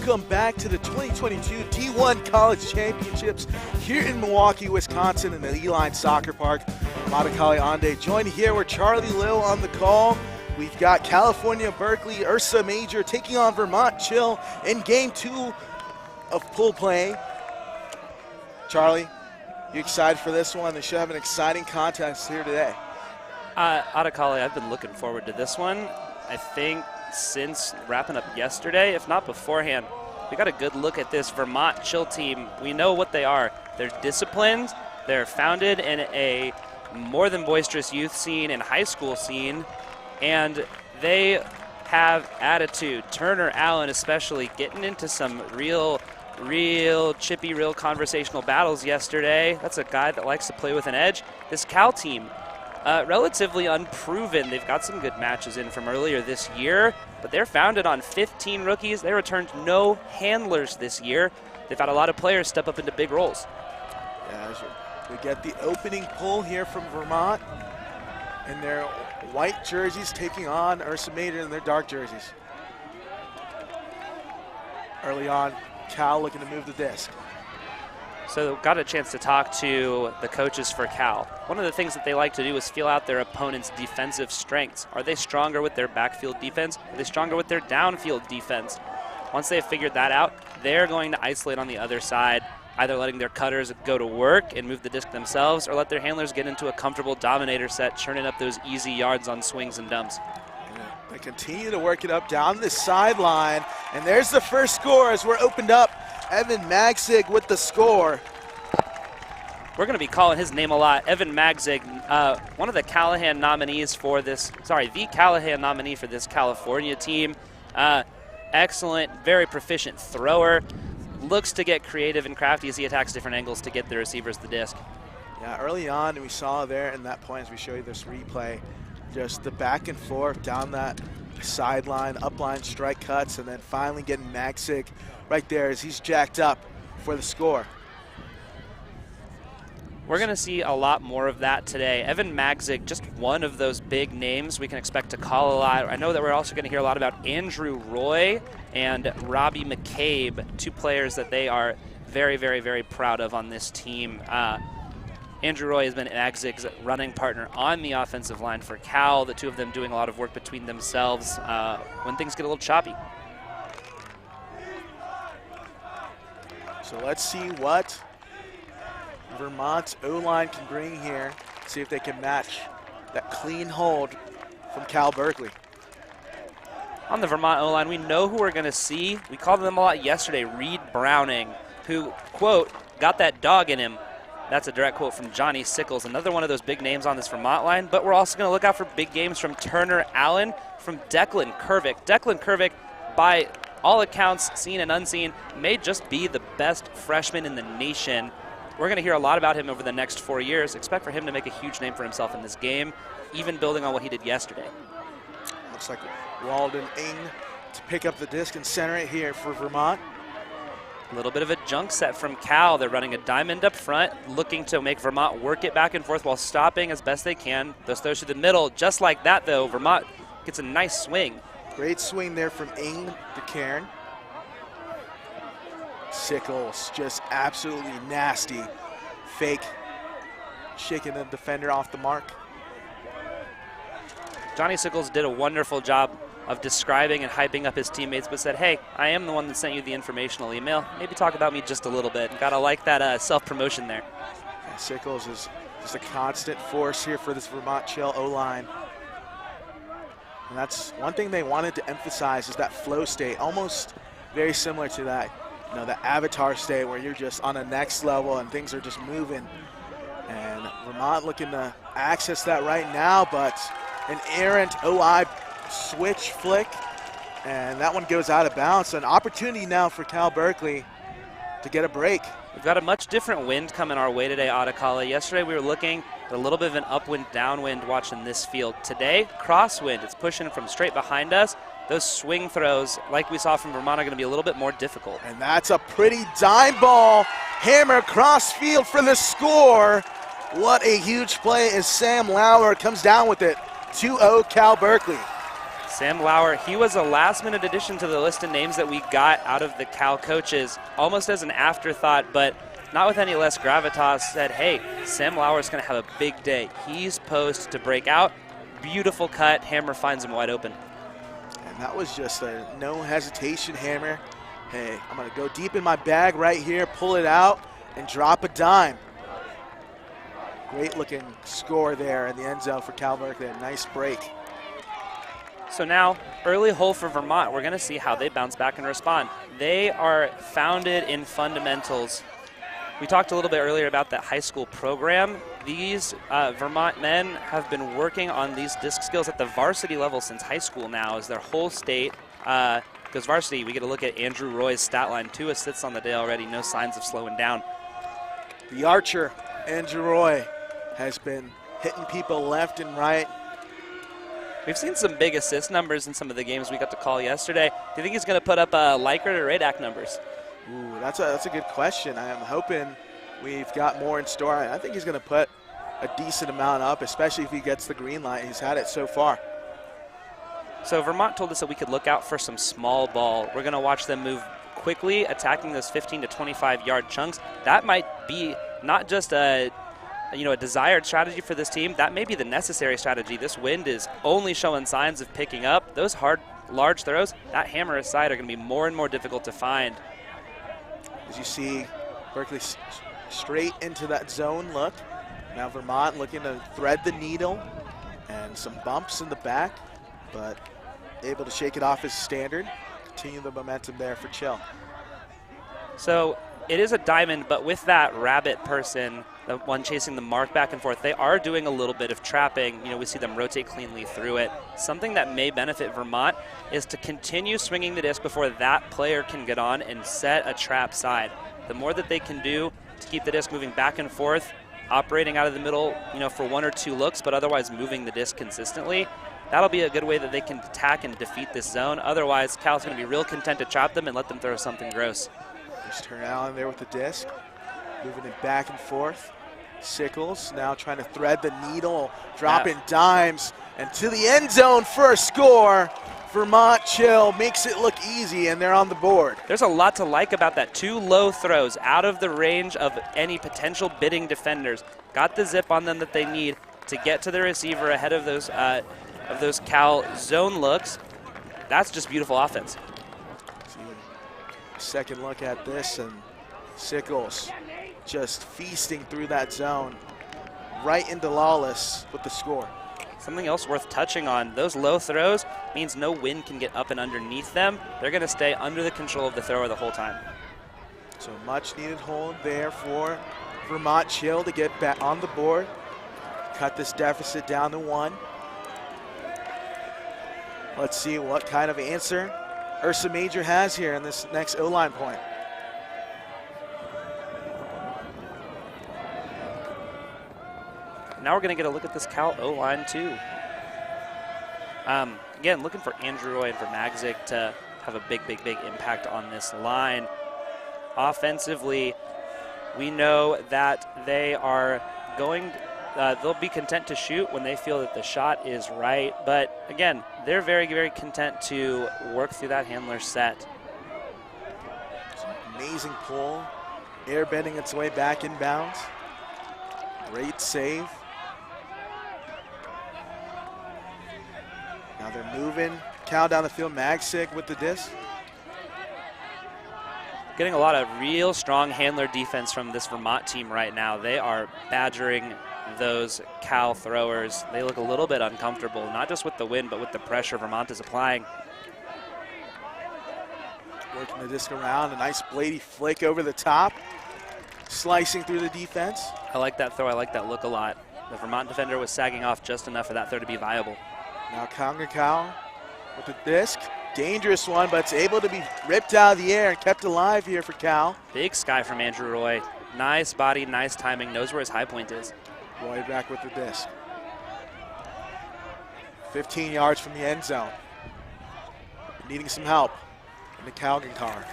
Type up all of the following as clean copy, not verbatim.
welcome back to the 2022 D1 College Championships here in Milwaukee, Wisconsin in the E-Line Soccer Park. I'm Adekale Ande, joined here with Charlie Lill on the call. We've got California Berkeley Ursa Major taking on Vermont Chill in Game 2 of pool play. Charlie, you excited for this one? They should have an exciting contest here today. Adekale, I've been looking forward to this one. I think since wrapping up yesterday, if not beforehand, we got a good look at this Vermont Chill team. We know what they are. They're disciplined. They're founded in a more than boisterous youth scene and high school scene, and they have attitude. Turner Allen especially getting into some real chippy, real conversational battles yesterday. That's a guy that likes to play with an edge. This Cal team, relatively unproven. They've got some good matches in from earlier this year, but they're founded on 15 rookies. They returned no handlers this year. They've had a lot of players step up into big roles. Yeah, we get the opening pull here from Vermont in their white jerseys taking on Ursa Major in their dark jerseys. Early on, Cal looking to move the disc. So got a chance to talk to the coaches for Cal. One of the things that they like to do is feel out their opponent's defensive strengths. Are they stronger with their backfield defense? Are they stronger with their downfield defense? Once they've figured that out, they're going to isolate on the other side, either letting their cutters go to work and move the disc themselves, or let their handlers get into a comfortable dominator set, churning up those easy yards on swings and dumps. They continue to work it up down the sideline, and there's the first score as we're opened up. Evan Magzig with the score. We're going to be calling his name a lot. Evan Magzig, one of the Callahan nominees for this, the Callahan nominee for this California team. Excellent, very proficient thrower. Looks to get creative and crafty as he attacks different angles to get the receivers the disc. Yeah, early on we saw there in that point as we show you this replay, just the back and forth down that sideline, upline strike cuts, and then finally getting Magzig right there as he's jacked up for the score. We're going to see a lot more of that today. Evan Magzig, just one of those big names we can expect to call a lot. I know that we're also going to hear a lot about Andrew Roy and Robbie McCabe, two players that they are very, very, very proud of on this team. Andrew Roy has been Magzig's running partner on the offensive line for Cal, the two of them doing a lot of work between themselves when things get a little choppy. So let's see what Vermont's O-line can bring here, see if they can match that clean hold from Cal Berkeley. On the Vermont O-line, we know who we're going to see. We called them a lot yesterday, Reed Browning, who, quote, got that dog in him. That's a direct quote from Johnny Sickles, another one of those big names on this Vermont line, but we're also going to look out for big games from Turner Allen, from Declan Kervick. Declan Kervick, by all accounts, seen and unseen, may just be the best freshman in the nation. We're going to hear a lot about him over the next 4 years. Expect for him to make a huge name for himself in this game, even building on what he did yesterday. Looks like Walden Ing to pick up the disc and center it here for Vermont. A little bit of a junk set from Cal. They're running a diamond up front, looking to make Vermont work it back and forth while stopping as best they can. Those throws to the middle. Just like that, though, Vermont gets a nice swing. Great swing there from Ing to Cairn. Sickles just absolutely nasty. Fake, shaking the defender off the mark. Johnny Sickles did a wonderful job of describing and hyping up his teammates, but said, hey, I am the one that sent you the informational email. Maybe talk about me just a little bit. Gotta like that self-promotion there. Yeah, Sickles is just a constant force here for this Vermont Chill O-line. And that's one thing they wanted to emphasize is that flow state, almost very similar to that, the avatar state where you're just on a next level and things are just moving. And Vermont looking to access that right now, but an errant OI switch flick, and that one goes out of bounds. An opportunity now for Cal Berkeley to get a break. We've got a much different wind coming our way today, Adekale. Yesterday we were looking at a little bit of an upwind, downwind watching this field. Today, crosswind. It's pushing from straight behind us. Those swing throws, like we saw from Vermont, are going to be a little bit more difficult. And that's a pretty dime ball. Hammer cross field for the score. What a huge play as Sam Lauer comes down with it. 2-0 Cal Berkeley. Sam Lauer, he was a last-minute addition to the list of names that we got out of the Cal coaches, almost as an afterthought, but not with any less gravitas. Said, hey, Sam Lauer's going to have a big day. He's posed to break out. Beautiful cut. Hammer finds him wide open. And that was just a no hesitation hammer. Hey, I'm going to go deep in my bag right here, pull it out, and drop a dime. Great looking score there in the end zone for Cal Berkeley. A nice break. So now, early hole for Vermont. We're going to see how they bounce back and respond. They are founded in fundamentals. We talked a little bit earlier about that high school program. These Vermont men have been working on these disc skills at the varsity level since high school now as their whole state goes varsity. We get a look at Andrew Roy's stat line. 2 assists on the day already, no signs of slowing down. The archer, Andrew Roy, has been hitting people left and right. We've seen some big assist numbers in some of the games we got to call yesterday. Do you think he's going to put up Likert or Radak numbers? Ooh, that's a good question. I am hoping we've got more in store. I think he's going to put a decent amount up, especially if he gets the green light. He's had it so far. So Vermont told us that we could look out for some small ball. We're going to watch them move quickly, attacking those 15 to 25-yard chunks. That might be not just a desired strategy for this team. That may be the necessary strategy. This wind is only showing signs of picking up. Those hard, large throws, that hammer aside, are going to be more and more difficult to find. As you see, Berkeley straight into that zone look. Now Vermont looking to thread the needle and some bumps in the back, but able to shake it off as standard. Continue the momentum there for Chill. So it is a diamond, but with that rabbit person, the one chasing the mark back and forth, they are doing a little bit of trapping. We see them rotate cleanly through it. Something that may benefit Vermont is to continue swinging the disc before that player can get on and set a trap side. The more that they can do to keep the disc moving back and forth, operating out of the middle, for 1 or 2 looks, but otherwise moving the disc consistently, that'll be a good way that they can attack and defeat this zone. Otherwise, Cal's going to be real content to trap them and let them throw something gross. Just turn Allen there with the disc, moving it back and forth. Sickles now trying to thread the needle, dropping dimes, and to the end zone for a score. Vermont Chill makes it look easy, and they're on the board. There's a lot to like about that. 2 low throws out of the range of any potential bidding defenders. Got the zip on them that they need to get to the receiver ahead of those Cal zone looks. That's just beautiful offense. Second look at this, and Sickles just feasting through that zone right into Lawless with the score. Something else worth touching on, those low throws means no wind can get up and underneath them. They're going to stay under the control of the thrower the whole time. So much needed hold there for Vermont Chill to get back on the board, cut this deficit down to 1. Let's see what kind of answer Ursa Major has here in this next O-line point. Now we're going to get a look at this Cal O-line too. Again, looking for Andrew Roy and for Magzik to have a big impact on this line. Offensively, we know that they are going, they'll be content to shoot when they feel that the shot is right. But again, they're very content to work through that handler set. Amazing pull, air bending its way back inbounds. Great save. Now they're moving Cal down the field. Magzik with the disc. Getting a lot of real strong handler defense from this Vermont team right now. They are badgering those Cal throwers. They look a little bit uncomfortable, not just with the wind, but with the pressure Vermont is applying. Working the disc around, a nice bladey flick over the top, slicing through the defense. I like that throw, I like that look a lot. The Vermont defender was sagging off just enough for that throw to be viable. Now Cal with the disc. Dangerous one, but it's able to be ripped out of the air and kept alive here for Cal. Big sky from Andrew Roy. Nice body, nice timing, knows where his high point is. Roy back with the disc. 15 yards from the end zone. Needing some help in the Calgan car.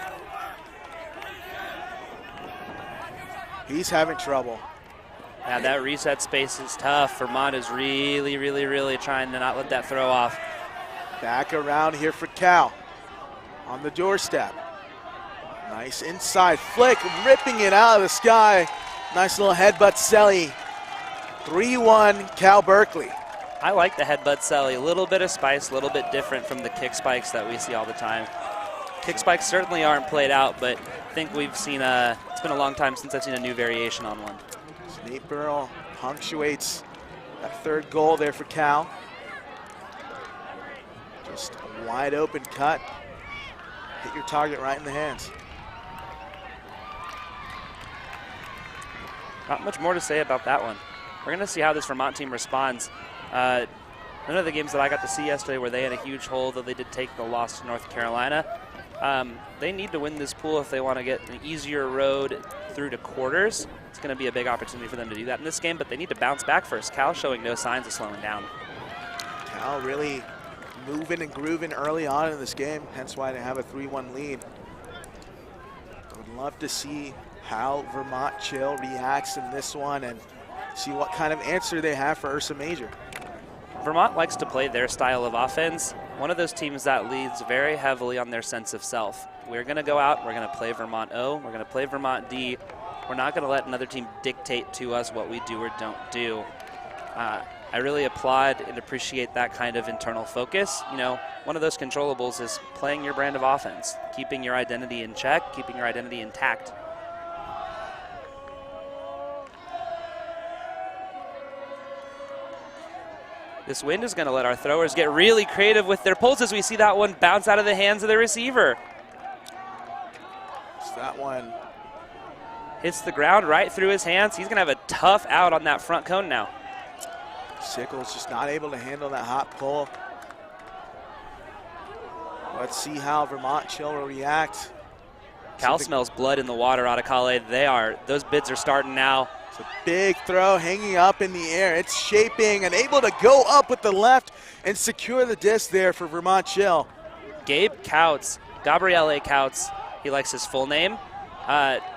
He's having trouble. Yeah, that reset space is tough. Vermont is really trying to not let that throw off. Back around here for Cal on the doorstep. Nice inside flick, ripping it out of the sky. Nice little headbutt Selly. 3-1 Cal Berkeley. I like the headbutt Selly. A little bit of spice, a little bit different from the kick spikes that we see all the time. Kick spikes certainly aren't played out, but I think we've seen, it's been a long time since I've seen a new variation on one. So Nate Burrell punctuates that third goal there for Cal. Just a wide open cut. Hit your target right in the hands. Not much more to say about that one. We're going to see how this Vermont team responds. None of the games that I got to see yesterday where they had a huge hole, though they did take the loss to North Carolina. They need to win this pool if they want to get an easier road through to quarters. It's going to be a big opportunity for them to do that in this game, but they need to bounce back first. Cal showing no signs of slowing down. Cal really moving and grooving early on in this game, hence why they have a 3-1 lead. I would love to see how Vermont Chill reacts in this one and see what kind of answer they have for Ursa Major. Vermont likes to play their style of offense. One of those teams that leads very heavily on their sense of self. We're going to go out, we're going to play Vermont O, we're going to play Vermont D. We're not going to let another team dictate to us what we do or don't do. I really applaud and appreciate that kind of internal focus. You know, one of those controllables is playing your brand of offense, keeping your identity in check, keeping your identity intact. This wind is going to let our throwers get really creative with their pulls as we see that one bounce out of the hands of the receiver. So that one hits the ground right through his hands. He's going to have a tough out on that front cone now. Sickles just not able to handle that hot pull. Let's see how Vermont Chill will react. Cal smells blood in the water, Adekale. Those bids are starting now. It's a big throw hanging up in the air. It's shaping and able to go up with the left and secure the disc there for Vermont Chill. Gabe Couts, Gabriele Couts, he likes his full name.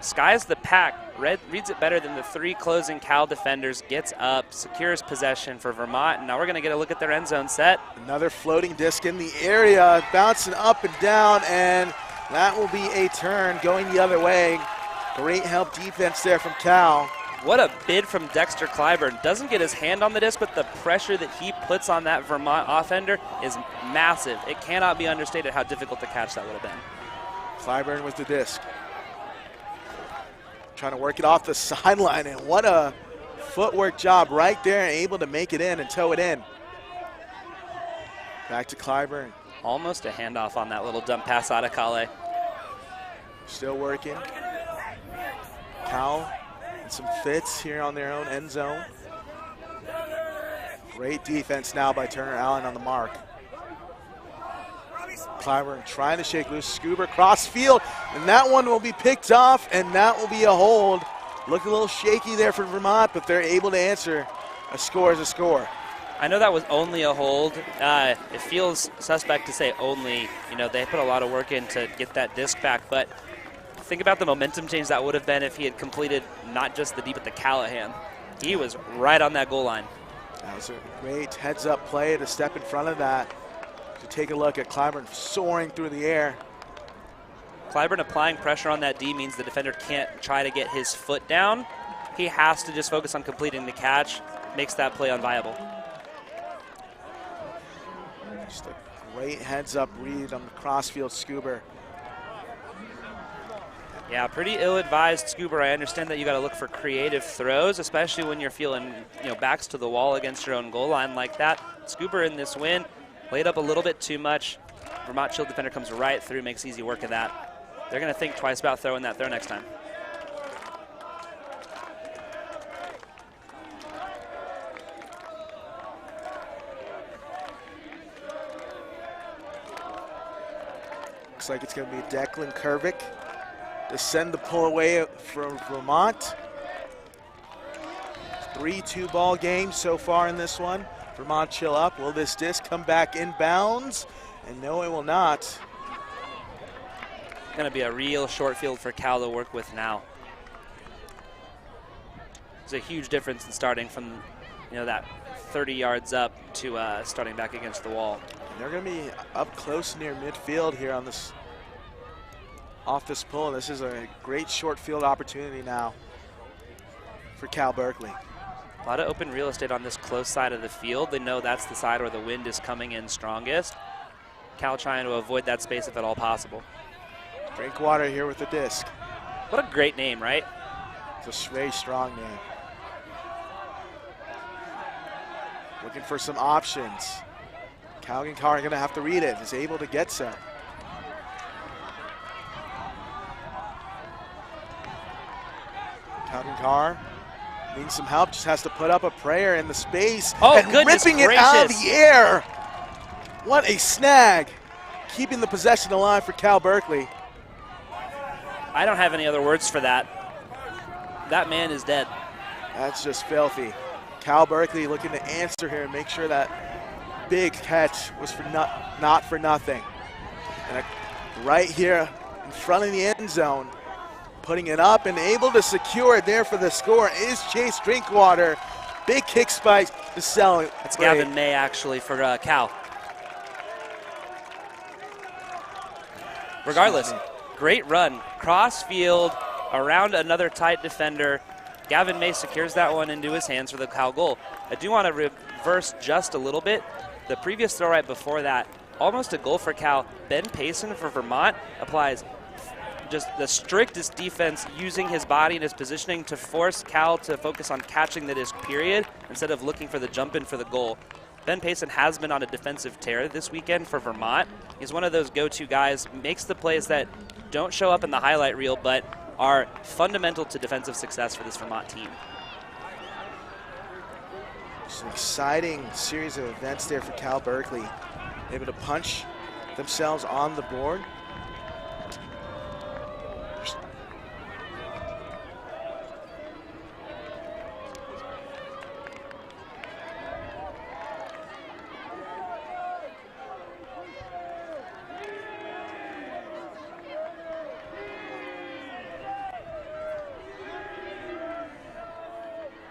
Skies the pack, reads it better than the three closing Cal defenders, gets up, secures possession for Vermont, and now we're going to get a look at their end zone set. Another floating disc in the area, bouncing up and down, and that will be a turn going the other way. Great help defense there from Cal. What a bid from Dexter Clyburn. Doesn't get his hand on the disc, but the pressure that he puts on that Vermont offender is massive. It cannot be understated how difficult to catch that would have been. Clyburn with the disc. Trying to work it off the sideline, and what a footwork job right there, and able to make it in and tow it in. Back to Clyburn. Almost a handoff on that little dump pass out of Kale. Still working. Cal and some fits here on their own end zone. Great defense now by Turner Allen on the mark. Clyburn trying to shake loose. Scuba cross field, and that one will be picked off, and that will be a hold. Looked a little shaky there for Vermont, but they're able to answer. A score is a score. I know that was only a hold. It feels suspect to say only. You know, they put a lot of work in to get that disc back, but think about the momentum change that would have been if he had completed not just the D, but the Callahan. He was right on that goal line. That was a great heads-up play to step in front of that. To take a look at Clyburn soaring through the air. Clyburn applying pressure on that D means the defender can't try to get his foot down. He has to just focus on completing the catch. Makes that play unviable. Just a great heads-up read on the crossfield Scuba. Yeah, pretty ill-advised Scuba. I understand that you got to look for creative throws, especially when you're feeling, backs to the wall against your own goal line like that. Scuba in this win laid up a little bit too much. Vermont Chill defender comes right through, makes easy work of that. They're going to think twice about throwing that throw next time. Looks like it's going to be Declan Kervick to send the pull away from Vermont. 3-2 ball game so far in this one. Vermont Chill up. Will this disc come back inbounds? And no, it will not. Going to be a real short field for Cal to work with now. There's a huge difference in starting from, that 30 yards up to starting back against the wall. They're going to be up close near midfield here on this, off this pull. This is a great short field opportunity now for Cal Berkeley. A lot of open real estate on this close side of the field. They know that's the side where the wind is coming in strongest. Cal trying to avoid that space if at all possible. Drinkwater here with the disc. What a great name, right? It's a very strong name. Looking for some options. Calgankar are going to have to read it. Is able to get some. Calgankar needs some help. Just has to put up a prayer in the space. Oh, and goodness ripping gracious. it out of the air. What a snag. Keeping the possession alive for Cal Berkeley. I don't have any other words for that. That man is dead. That's just filthy. Cal Berkeley looking to answer here and make sure that big catch was for not for nothing. And right here in front of the end zone, putting it up and able to secure it there for the score is Chase Drinkwater. Big kick spike to sell it. That's Gavin May actually for Cal. Regardless, great run. Cross field around another tight defender. Gavin May secures that one into his hands for the Cal goal. I do want to reverse just a little bit. The previous throw right before that, almost a goal for Cal. Ben Payson for Vermont applies just the strictest defense, using his body and his positioning to force Cal to focus on catching the disc, period, instead of looking for the jump in for the goal. Ben Payson has been on a defensive tear this weekend for Vermont. He's one of those go-to guys, makes the plays that don't show up in the highlight reel, but are fundamental to defensive success for this Vermont team. Just an exciting series of events there for Cal Berkeley. Able to punch themselves on the board.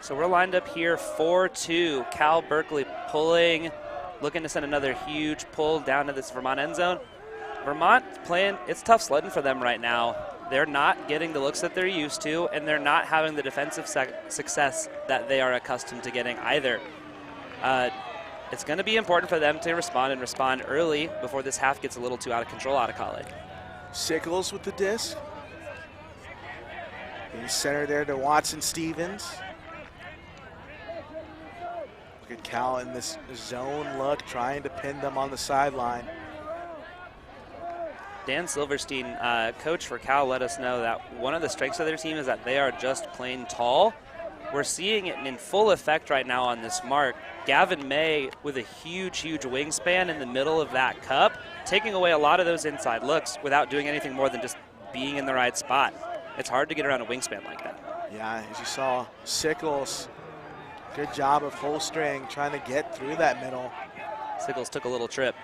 So we're lined up here 4-2. Cal Berkeley pulling, looking to send another huge pull down to this Vermont end zone. Vermont playing, it's tough sledding for them right now. They're not getting the looks that they're used to, and they're not having the defensive success that they are accustomed to getting either. It's going to be important for them to respond early before this half gets a little too out of control out of college. Sickles with the disc. He's center there to Watson Stevens. Look at Cal in this zone look, trying to pin them on the sideline. Dan Silverstein, coach for Cal, let us know that one of the strengths of their team is that they are just plain tall. We're seeing it in full effect right now on this mark. Gavin May with a huge wingspan in the middle of that cup, taking away a lot of those inside looks without doing anything more than just being in the right spot. It's hard to get around a wingspan like that. Yeah, as you saw, Sickles, good job of holstering, trying to get through that middle. Sickles took a little trip.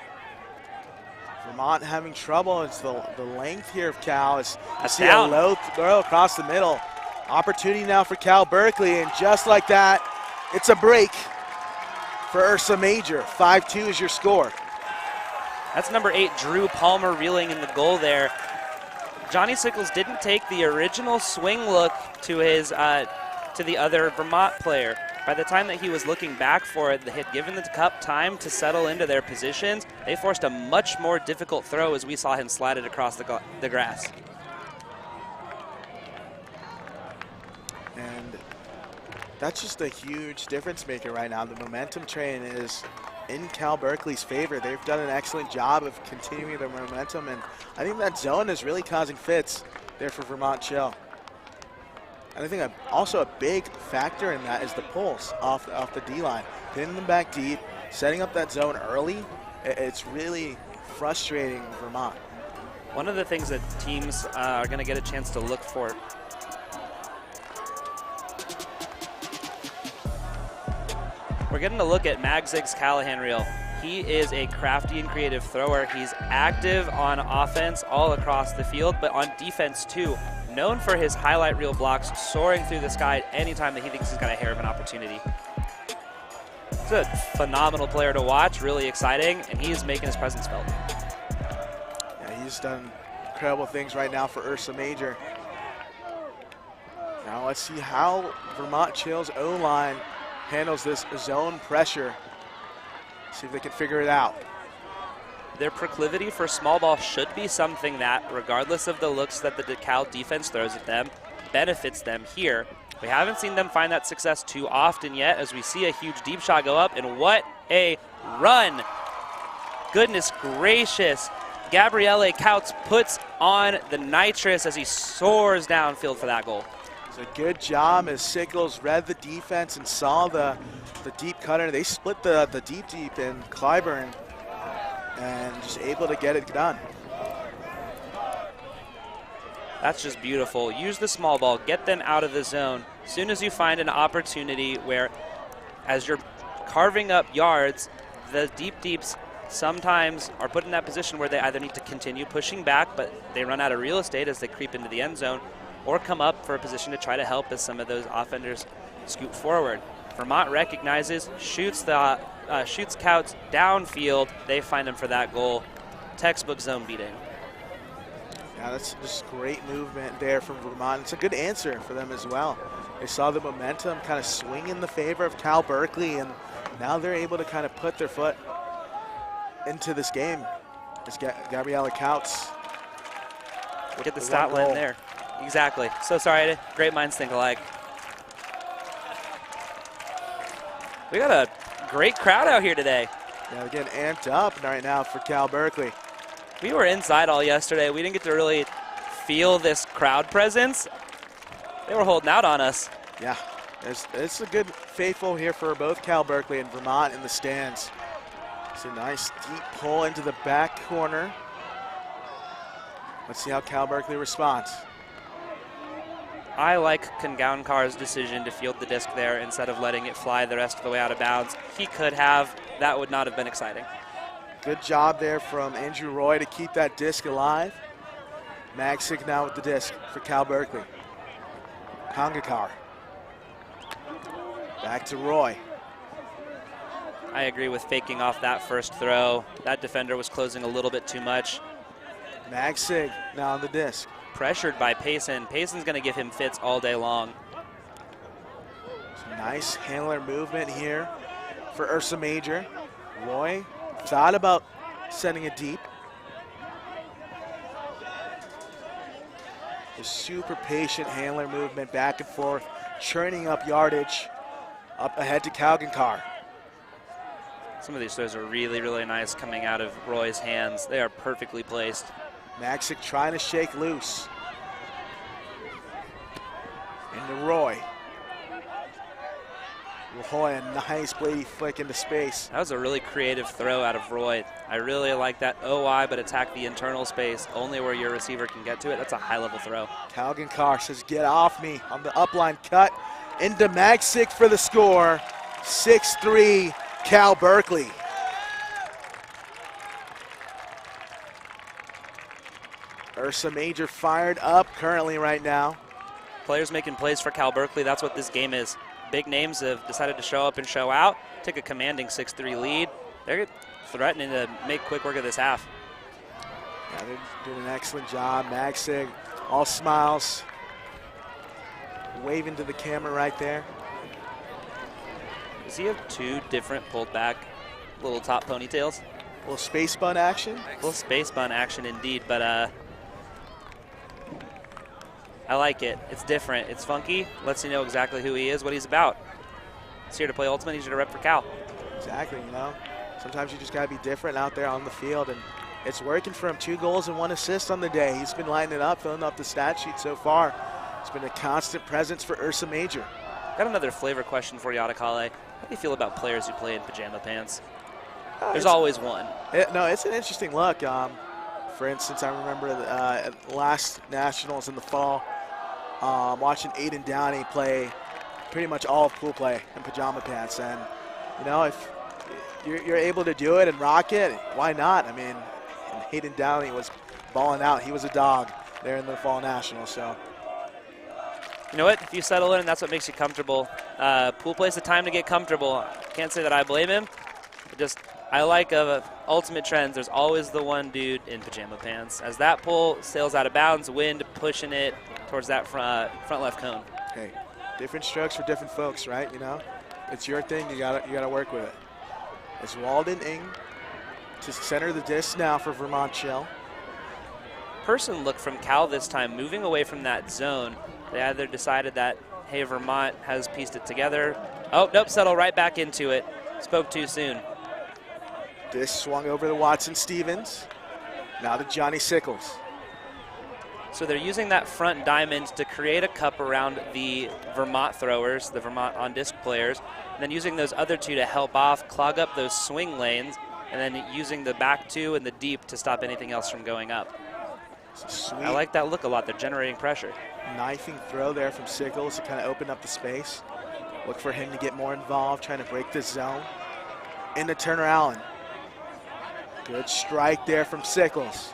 Vermont having trouble. It's the length here of Cal. As you see down. A low throw across the middle. Opportunity now for Cal Berkeley, and just like that, it's a break for Ursa Major. 5-2 is your score. That's number 8, Drew Palmer, reeling in the goal there. Johnny Sickles didn't take the original swing look to his to the other Vermont player. By the time that he was looking back for it, they had given the cup time to settle into their positions. They forced a much more difficult throw as we saw him slide it across the grass. And that's just a huge difference maker right now. The momentum train is in Cal Berkeley's favor. They've done an excellent job of continuing their momentum, and I think that zone is really causing fits there for Vermont Chill. And I think also a big factor in that is the pulls off the D-line. Pinning them back deep, setting up that zone early, it's really frustrating Vermont. One of the things that teams are going to get a chance to look for. We're getting a look at Magzig's Callahan reel. He is a crafty and creative thrower. He's active on offense all across the field, but on defense too. Known for his highlight reel blocks soaring through the sky anytime that he thinks he's got a hair of an opportunity. He's a phenomenal player to watch, really exciting, and he's making his presence felt. Yeah, he's done incredible things right now for Ursa Major. Now let's see how Vermont Chill's O-line handles this zone pressure. See if they can figure it out. Their proclivity for small ball should be something that, regardless of the looks that the DeKalb defense throws at them, benefits them here. We haven't seen them find that success too often yet, as we see a huge deep shot go up, and what a run. Goodness gracious. Gabriele Couts puts on the nitrous as he soars downfield for that goal. It's a good job as Sickles read the defense and saw the deep cutter. They split the deep in Clyburn and just able to get it done. That's just beautiful. Use the small ball, get them out of the zone. As soon as you find an opportunity where, as you're carving up yards, the deeps sometimes are put in that position where they either need to continue pushing back, but they run out of real estate as they creep into the end zone, or come up for a position to try to help as some of those offenders scoot forward. Vermont recognizes, shoots Couts downfield. They find him for that goal. Textbook zone beating. Yeah, that's just great movement there from Vermont. It's a good answer for them as well. They saw the momentum kind of swing in the favor of Cal Berkeley, and now they're able to kind of put their foot into this game. It's Gabriele Couts. Get the stat line there. Exactly. So sorry, great minds think alike. We got a great crowd out here today. Yeah, they're getting amped up right now for Cal Berkeley. We were inside all yesterday. We didn't get to really feel this crowd presence. They were holding out on us. Yeah, it's a good faithful here for both Cal Berkeley and Vermont in the stands. It's a nice deep pull into the back corner. Let's see how Cal Berkeley responds. I like Kangaunkar's decision to field the disc there instead of letting it fly the rest of the way out of bounds. He could have. That would not have been exciting. Good job there from Andrew Roy to keep that disc alive. Magsig now with the disc for Cal Berkeley. Kangankar. Back to Roy. I agree with faking off that first throw. That defender was closing a little bit too much. Magsig now on the disc. Pressured by Payson. Payson's going to give him fits all day long. Some nice handler movement here for Ursa Major. Roy thought about sending it deep. A super patient handler movement back and forth, churning up yardage up ahead to Kangankar. Some of these throws are really, really nice coming out of Roy's hands. They are perfectly placed. Magsig trying to shake loose. Into Roy. Roy, a nice bladey flick into space. That was a really creative throw out of Roy. I really like that OI, but attack the internal space only where your receiver can get to it. That's a high-level throw. Kangankar says, get off me on the upline cut. Into Magsig for the score. 6-3, Cal Berkeley. Ursa Major fired up currently right now. Players making plays for Cal Berkeley. That's what this game is. Big names have decided to show up and show out. Take a commanding 6-3 lead. They're threatening to make quick work of this half. Yeah, they're doing an excellent job. Magsig, all smiles. Waving to the camera right there. Does he have two different pulled back little top ponytails? A little space bun action. A little space bun action indeed, but I like it. It's different. It's funky. Lets you know exactly who he is, what he's about. He's here to play Ultimate. He's here to rep for Cal. Exactly, you know. Sometimes you just got to be different out there on the field, and it's working for him. 2 goals and 1 assist on the day. He's been lining it up, filling up the stat sheet so far. It's been a constant presence for Ursa Major. Got another flavor question for you, Adekale. How do you feel about players who play in pajama pants? There's always one. No, it's an interesting look. For instance, I remember at last Nationals in the fall, watching Aiden Downey play pretty much all of pool play in pajama pants. And, you know, if you're able to do it and rock it, why not? I mean, Aiden Downey was balling out. He was a dog there in the fall Nationals. So You know what? If you settle in, that's what makes you comfortable. Pool plays the time to get comfortable. Can't say that I blame him. I like Ultimate Trends. There's always the one dude in pajama pants. As that pool sails out of bounds, wind pushing it towards that front left cone. Hey, different strokes for different folks, right? You know, it's your thing. You gotta work with it. It's Walden Ng to center the disc now for Vermont Chill. Person look from Cal this time, moving away from that zone. They either decided that, hey, Vermont has pieced it together. Oh, nope, settle right back into it. Spoke too soon. This swung over to Watson Stevens. Now to Johnny Sickles. So they're using that front diamond to create a cup around the Vermont throwers, the Vermont on-disc players, and then using those other two to help off, clog up those swing lanes, and then using the back two and the deep to stop anything else from going up. I like that look a lot. They're generating pressure. Knifing throw there from Sickles to kind of open up the space. Look for him to get more involved, trying to break this zone. Into Turner Allen. Good strike there from Sickles.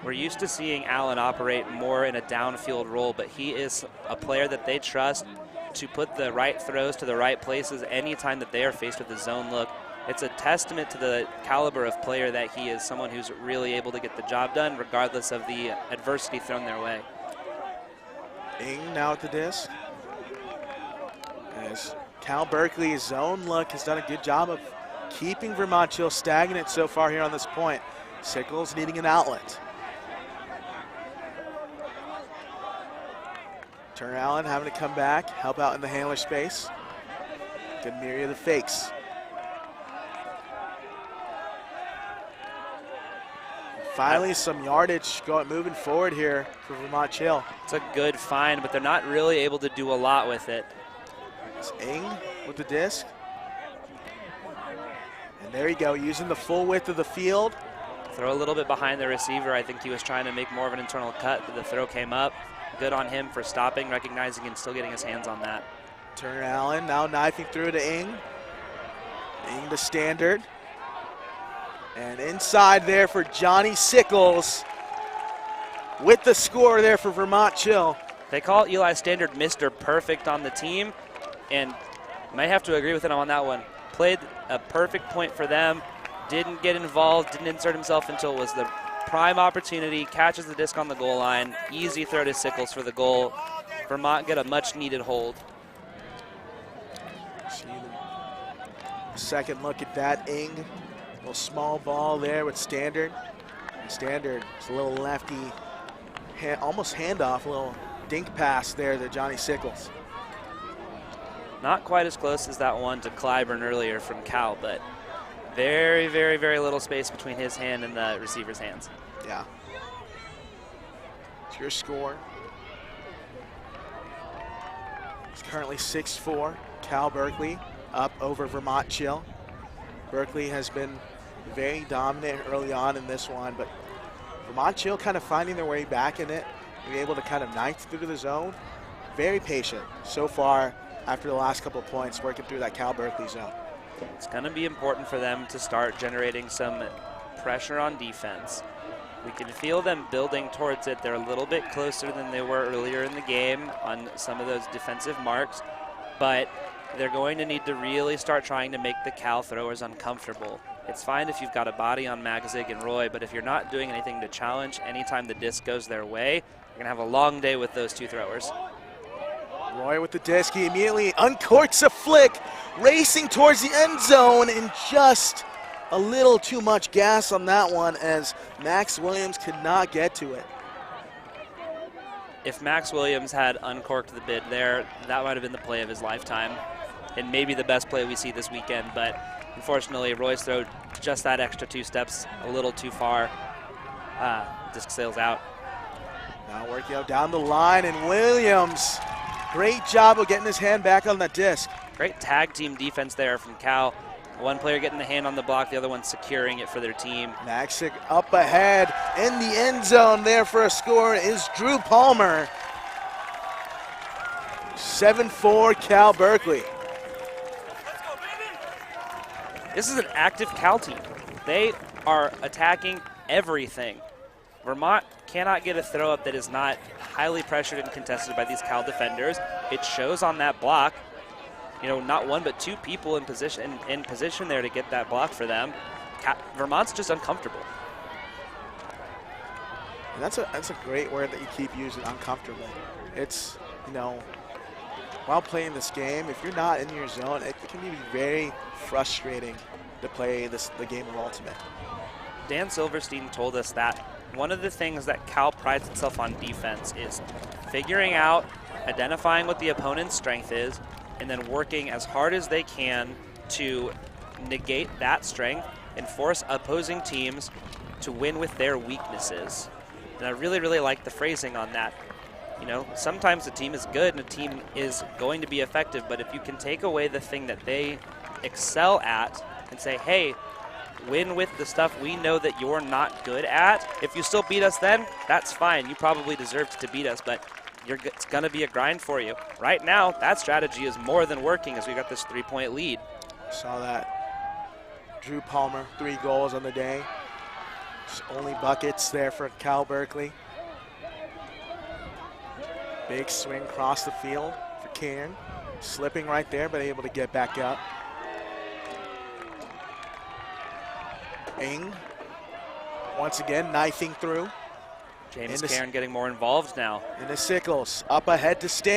We're used to seeing Allen operate more in a downfield role, but he is a player that they trust to put the right throws to the right places anytime that they are faced with a zone look. It's a testament to the caliber of player that he is, someone who's really able to get the job done regardless of the adversity thrown their way. Ng now at the disc. As Cal Berkeley's zone look has done a good job of keeping Vermont Chill stagnant so far here on this point. Sickles needing an outlet. Turner Allen having to come back, help out in the handler space. Good myriad of fakes. Finally, some yardage moving forward here for Vermont Chill. It's a good find, but they're not really able to do a lot with it. It's Ng with the disc. And there you go, using the full width of the field. Throw a little bit behind the receiver. I think he was trying to make more of an internal cut, but the throw came up. Good on him for stopping, recognizing, and still getting his hands on that. Turner Allen now knifing through to Ng. Ng to standard. And inside there for Johnny Sickles with the score there for Vermont Chill. They call Eli Standard Mr. Perfect on the team, and might have to agree with him on that one. Played a perfect point for them, didn't get involved, didn't insert himself until it was the prime opportunity, catches the disc on the goal line, easy throw to Sickles for the goal. Vermont get a much needed hold. See the second look at that, Ng. Little small ball there with Standard. And Standard is a little lefty, almost handoff, a little dink pass there to Johnny Sickles. Not quite as close as that one to Clyburn earlier from Cal, but very, very, very little space between his hand and the receiver's hands. Yeah. It's your score. It's currently 6-4. Cal Berkeley up over Vermont Chill. Berkeley has been very dominant early on in this one, but Vermont Chill kind of finding their way back in it, being able to kind of knife through the zone. Very patient so far after the last couple of points, working through that Cal Berkeley zone. It's going to be important for them to start generating some pressure on defense. We can feel them building towards it. They're a little bit closer than they were earlier in the game on some of those defensive marks, but they're going to need to really start trying to make the Cal throwers uncomfortable. It's fine if you've got a body on Magazig and Roy, but if you're not doing anything to challenge anytime the disc goes their way, you're going to have a long day with those two throwers. Roy with the disc, he immediately uncorks a flick, racing towards the end zone, and just a little too much gas on that one as Max Williams could not get to it. If Max Williams had uncorked the bid there, that might have been the play of his lifetime, and maybe the best play we see this weekend, but unfortunately, Roy's throw just that extra 2 steps a little too far. Disc sails out. Now working out down the line, and Williams, great job of getting his hand back on that disc. Great tag team defense there from Cal. One player getting the hand on the block, the other one securing it for their team. Maxick up ahead in the end zone there for a score is Drew Palmer. 7-4 Cal Berkeley. This is an active Cal team. They are attacking everything. Vermont cannot get a throw up that is not highly pressured and contested by these Cal defenders. It shows on that block. You know, not one but two people in position there to get that block for them. Vermont's just uncomfortable. And that's a great word that you keep using, uncomfortable. It's, you know, while playing this game, if you're not in your zone, it can be very frustrating to play the game of Ultimate. Dan Silverstein told us that one of the things that Cal prides itself on defense is figuring out, identifying what the opponent's strength is, and then working as hard as they can to negate that strength and force opposing teams to win with their weaknesses. And I really, really like the phrasing on that. You know, sometimes a team is good and a team is going to be effective, but if you can take away the thing that they excel at and say, hey, win with the stuff we know that you're not good at. If you still beat us then, that's fine. You probably deserved to beat us, but it's going to be a grind for you. Right now, that strategy is more than working as we got this 3-point lead. Saw that. Drew Palmer, 3 goals on the day. Just only buckets there for Cal Berkeley. Big swing across the field for Cairn. Slipping right there, but able to get back up. Ing, once again, knifing through. James Cairn getting more involved now. And the Sickles up ahead to Stan.